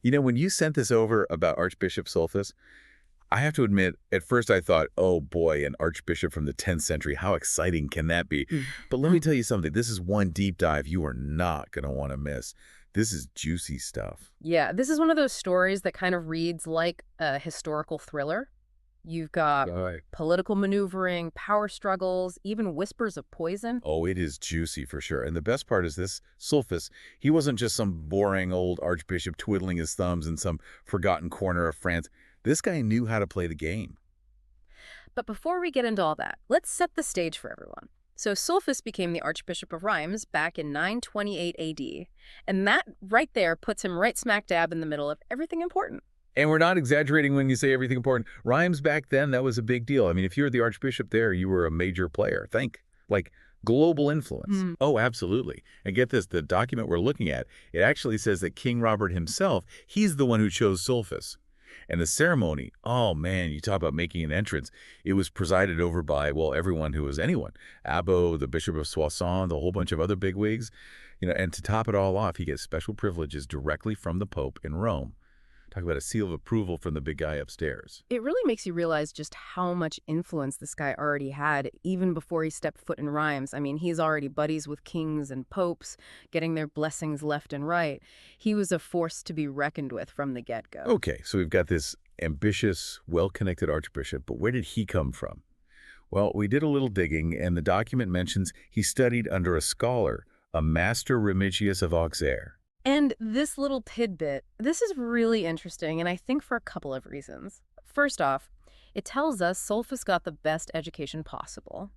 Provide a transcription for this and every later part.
You know, when you sent this over about Archbishop Sulfus, I have to admit, at first I thought, oh boy, an archbishop from the 10th century, how exciting can that be? Mm. But let me tell you something, this is one deep dive you are not going to want to miss. This is juicy stuff. Yeah, this is one of those stories that kind of reads like a historical thriller. You've got Right. political maneuvering, power struggles, even whispers of poison. Oh, it is juicy for sure. And the best part is this, Sulfus, he wasn't just some boring old archbishop twiddling his thumbs in some forgotten corner of France. This guy knew how to play the game. But before we get into all that, let's set the stage for everyone. So Sulfus became the Archbishop of Reims back in 928 AD, and that right there puts him right smack dab in the middle of everything important. And we're not exaggerating when you say everything important. Rhymes back then, that was a big deal. I mean, if you were the archbishop there, you were a major player. Think, like, global influence. Hmm. Oh, absolutely. And get this, the document we're looking at, it actually says that King Robert himself, he's the one who chose Sulfus. And the ceremony, oh man, you talk about making an entrance. It was presided over by, well, everyone who was anyone. Abbo, the Bishop of Soissons, the whole bunch of other bigwigs. And to top it all off, he gets special privileges directly from the Pope in Rome. Talk about a seal of approval from the big guy upstairs. It really makes you realize just how much influence this guy already had, even before he stepped foot in Reims. I mean, he's already buddies with kings and popes, getting their blessings left and right. He was a force to be reckoned with from the get-go. Okay, so we've got this ambitious, well-connected archbishop, but where did he come from? Well, we did a little digging, and the document mentions he studied under a scholar, a master Remigius of Auxerre. And this little tidbit, this is really interesting, and I think for a couple of reasons. First off, it tells us Sulfus got the best education possible,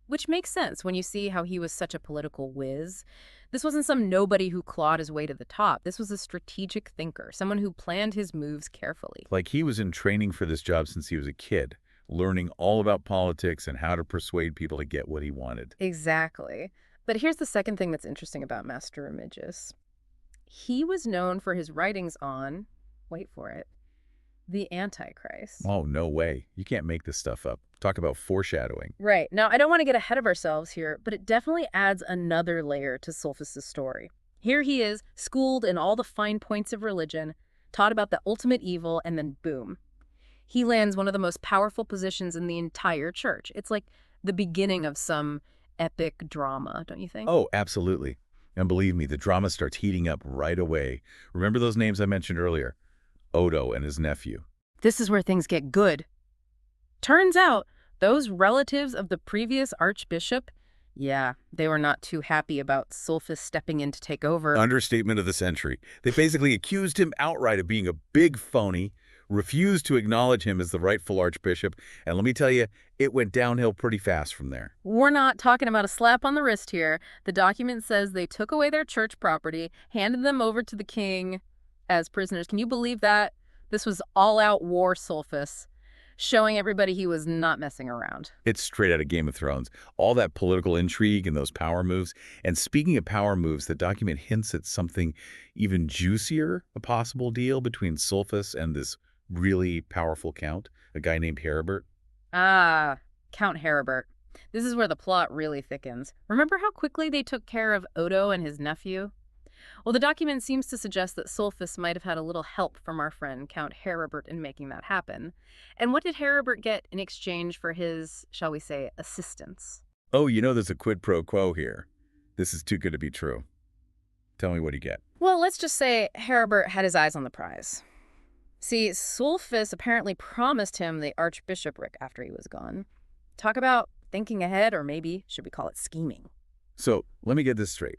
which makes sense when you see how he was such a political whiz. This wasn't some nobody who clawed his way to the top. This was a strategic thinker, someone who planned his moves carefully. Like he was in training for this job since he was a kid, learning all about politics and how to persuade people to get what he wanted. Exactly. But here's the second thing that's interesting about Master Remigius. He was known for his writings on, wait for it, the Antichrist. Oh, no way. You can't make this stuff up. Talk about foreshadowing. Right. Now, I don't want to get ahead of ourselves here, but it definitely adds another layer to Sulfus's story. Here he is, schooled in all the fine points of religion, taught about the ultimate evil, and then boom. He lands one of the most powerful positions in the entire church. It's like the beginning of some epic drama, don't you think? Oh, absolutely. And believe me, the drama starts heating up right away. Remember those names I mentioned earlier? Odo and his nephew. This is where things get good. Turns out, those relatives of the previous archbishop, yeah, they were not too happy about Sulfus stepping in to take over. Understatement of the century. They basically accused him outright of being a big phony, refused to acknowledge him as the rightful archbishop, and let me tell you, it went downhill pretty fast from there. We're not talking about a slap on the wrist here. The document says they took away their church property, handed them over to the king as prisoners. Can you believe that? This was all-out war, Sulfus, showing everybody he was not messing around. It's straight out of Game of Thrones. All that political intrigue and those power moves. And speaking of power moves, the document hints at something even juicier, a possible deal between Sulfus and this really powerful count, a guy named Heribert. Ah, Count Heribert. This is where the plot really thickens. Remember how quickly they took care of Odo and his nephew? Well, the document seems to suggest that Sulfus might have had a little help from our friend Count Heribert in making that happen. And what did Heribert get in exchange for his, shall we say, assistance? Oh, you know there's a quid pro quo here. This is too good to be true. Tell me what you get. Well, let's just say Heribert had his eyes on the prize. See, Sulfus apparently promised him the archbishopric after he was gone. Talk about thinking ahead, or maybe should we call it scheming? So let me get this straight.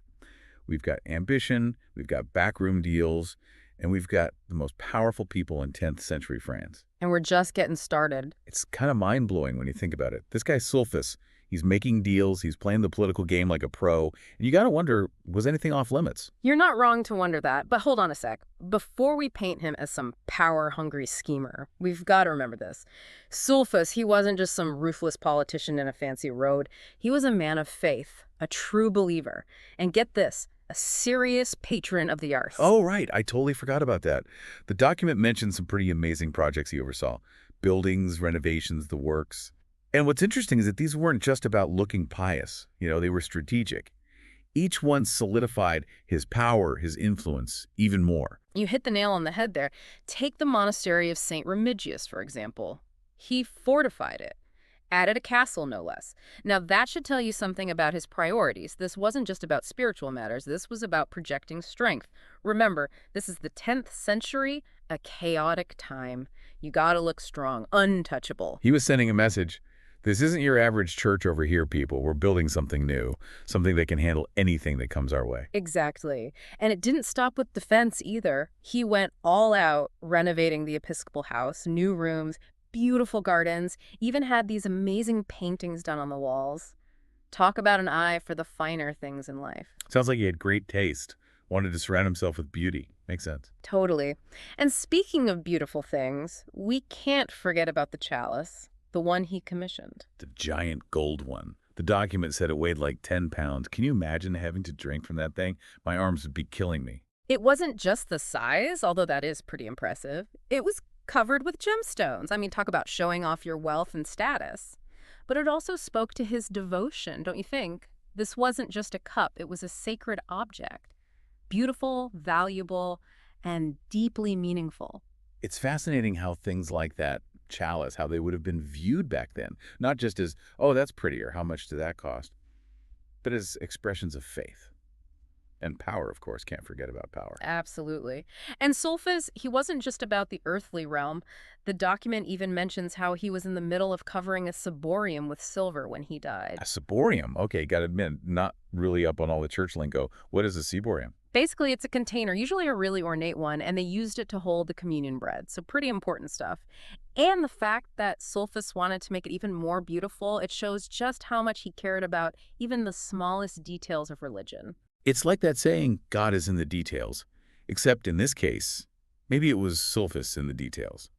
We've got ambition, we've got backroom deals, and we've got the most powerful people in 10th century France. And we're just getting started. It's kind of mind-blowing when you think about it. This guy Sulfus, he's making deals, he's playing the political game like a pro, and you got to wonder, was anything off limits? You're not wrong to wonder that, but hold on a sec. Before we paint him as some power-hungry schemer, we've got to remember this. Sulfus, he wasn't just some ruthless politician in a fancy robe. He was a man of faith, a true believer. And get this, a serious patron of the arts. Oh, right. I totally forgot about that. The document mentions some pretty amazing projects he oversaw. Buildings, renovations, the works. And what's interesting is that these weren't just about looking pious. They were strategic. Each one solidified his power, his influence, even more. You hit the nail on the head there. Take the monastery of St. Remigius, for example. He fortified it, added a castle, no less. Now, that should tell you something about his priorities. This wasn't just about spiritual matters. This was about projecting strength. Remember, this is the 10th century, a chaotic time. You gotta look strong, untouchable. He was sending a message. This isn't your average church over here, people. We're building something new, something that can handle anything that comes our way. Exactly. And it didn't stop with defense either. He went all out renovating the Episcopal house, new rooms, beautiful gardens, even had these amazing paintings done on the walls. Talk about an eye for the finer things in life. Sounds like he had great taste. Wanted to surround himself with beauty. Makes sense. Totally. And speaking of beautiful things, we can't forget about the chalice, the one he commissioned. The giant gold one. The document said it weighed like 10 pounds. Can you imagine having to drink from that thing? My arms would be killing me. It wasn't just the size, although that is pretty impressive. It was covered with gemstones. I mean, talk about showing off your wealth and status. But it also spoke to his devotion, don't you think? This wasn't just a cup, it was a sacred object. Beautiful, valuable, and deeply meaningful. It's fascinating how things like that chalice, how they would have been viewed back then. Not just as, oh, that's prettier, how much did that cost? But as expressions of faith. And power, of course, can't forget about power. Absolutely. And Sulfus, he wasn't just about the earthly realm. The document even mentions how he was in the middle of covering a ciborium with silver when he died. A ciborium? Okay, gotta admit, not really up on all the church lingo. What is a ciborium? Basically, it's a container, usually a really ornate one, and they used it to hold the communion bread. So pretty important stuff. And the fact that Sulfus wanted to make it even more beautiful, it shows just how much he cared about even the smallest details of religion. It's like that saying, God is in the details. Except in this case, maybe it was Sulfus in the details.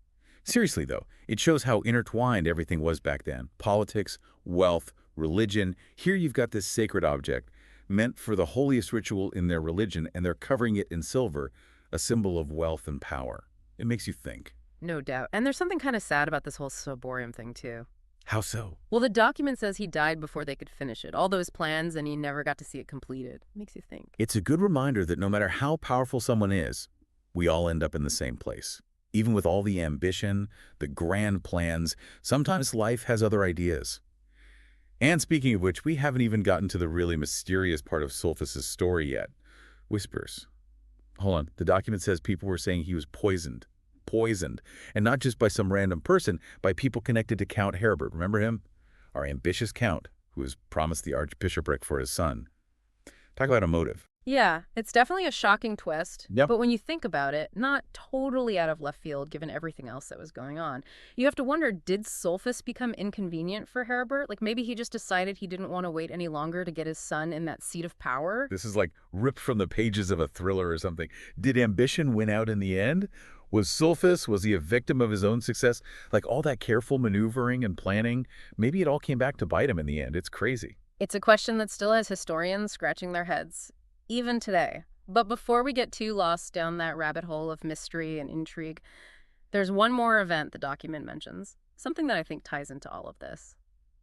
Seriously, though, it shows how intertwined everything was back then. Politics, wealth, religion. Here you've got this sacred object meant for the holiest ritual in their religion, and they're covering it in silver, a symbol of wealth and power. It makes you think. No doubt. And there's something kind of sad about this whole ciborium thing, too. How so? Well, the document says he died before they could finish it. All those plans, and he never got to see it completed. Makes you think. It's a good reminder that no matter how powerful someone is, we all end up in the same place. Even with all the ambition, the grand plans, sometimes life has other ideas. And speaking of which, we haven't even gotten to the really mysterious part of Sulfus's story yet. Whispers. Hold on. The document says people were saying he was poisoned. Poisoned. And not just by some random person, by people connected to Count Herbert. Remember him? Our ambitious count, who was promised the archbishopric for his son. Talk about a motive. Yeah, it's definitely a shocking twist. Yep. But when you think about it, not totally out of left field given everything else that was going on. You have to wonder, did Sulfus become inconvenient for Herbert? Like maybe he just decided he didn't want to wait any longer to get his son in that seat of power? This is like ripped from the pages of a thriller or something. Did ambition win out in the end? Was Sulfus, was he a victim of his own success? Like all that careful maneuvering and planning, maybe it all came back to bite him in the end. It's crazy. It's a question that still has historians scratching their heads, even today. But before we get too lost down that rabbit hole of mystery and intrigue, there's one more event the document mentions, something that I think ties into all of this.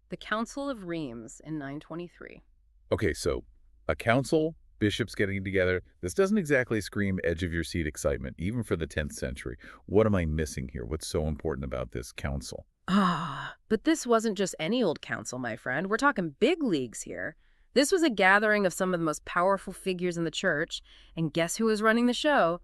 The Council of Reims in 923. Okay, so a council, bishops getting together. This doesn't exactly scream edge-of-your-seat excitement, even for the 10th century. What am I missing here? What's so important about this council? But this wasn't just any old council, my friend. We're talking big leagues here. This was a gathering of some of the most powerful figures in the church, and guess who was running the show?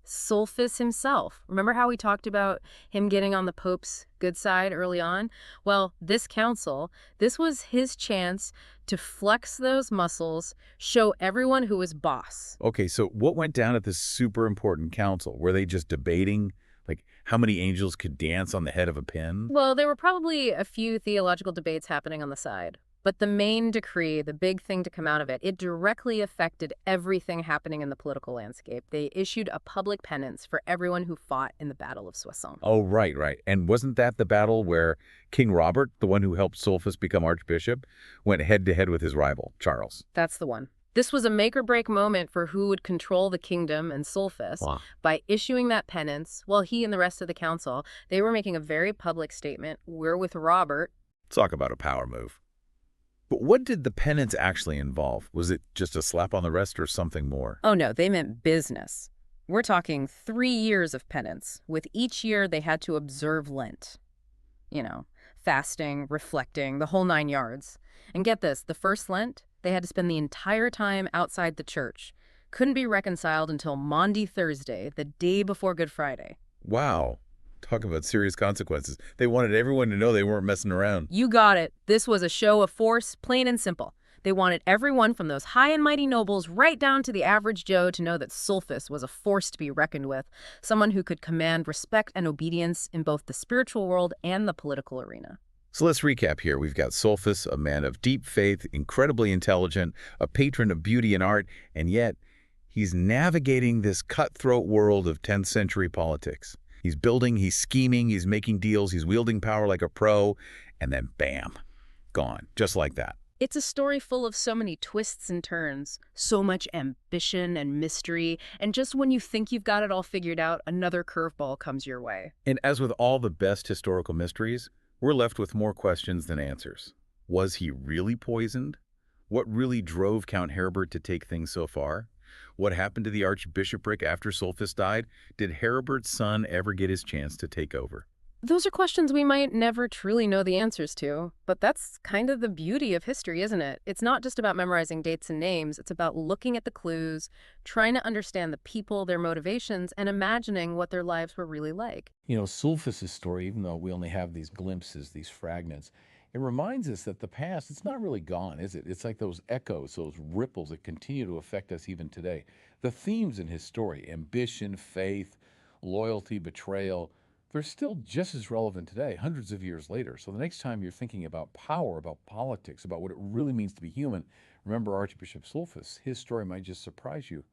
Sulfus himself. Remember how we talked about him getting on the Pope's good side early on? Well, this council, this was his chance to flex those muscles, show everyone who was boss. Okay, so what went down at this super important council? Were they just debating, like, how many angels could dance on the head of a pin? Well, there were probably a few theological debates happening on the side. But the main decree, the big thing to come out of it, it directly affected everything happening in the political landscape. They issued a public penance for everyone who fought in the Battle of Soissons. Oh, right, right. And wasn't that the battle where King Robert, the one who helped Sulfus become archbishop, went head-to-head with his rival, Charles? That's the one. This was a make-or-break moment for who would control the kingdom and Sulfus. Wow. By issuing that penance, while he and the rest of the council, they were making a very public statement. We're with Robert. Talk about a power move. But what did the penance actually involve? Was it just a slap on the wrist or something more? Oh no, they meant business. We're talking 3 years of penance, with each year they had to observe Lent. You know, fasting, reflecting, the whole 9 yards. And get this, the first Lent, they had to spend the entire time outside the church. Couldn't be reconciled until Maundy Thursday, the day before Good Friday. Wow. Talk about serious consequences. They wanted everyone to know they weren't messing around. You got it. This was a show of force, plain and simple. They wanted everyone from those high and mighty nobles right down to the average Joe to know that Sulfus was a force to be reckoned with, someone who could command respect and obedience in both the spiritual world and the political arena. So let's recap here. We've got Sulfus, a man of deep faith, incredibly intelligent, a patron of beauty and art, and yet he's navigating this cutthroat world of 10th century politics. He's building, he's scheming, he's making deals, he's wielding power like a pro, and then bam, gone, just like that. It's a story full of so many twists and turns, so much ambition and mystery, and just when you think you've got it all figured out, another curveball comes your way. And as with all the best historical mysteries, we're left with more questions than answers. Was he really poisoned? What really drove Count Heribert to take things so far? What happened to the archbishopric after Sulfus died? Did Heribert's son ever get his chance to take over? Those are questions we might never truly know the answers to, but that's kind of the beauty of history, isn't it? It's not just about memorizing dates and names, it's about looking at the clues, trying to understand the people, their motivations, and imagining what their lives were really like. You know, Sulfus's story, even though we only have these glimpses, these fragments, it reminds us that the past, it's not really gone, is it? It's like those echoes, those ripples that continue to affect us even today. The themes in his story, ambition, faith, loyalty, betrayal, they're still just as relevant today, hundreds of years later. So the next time you're thinking about power, about politics, about what it really means to be human, remember Archbishop Sulfus. His story might just surprise you.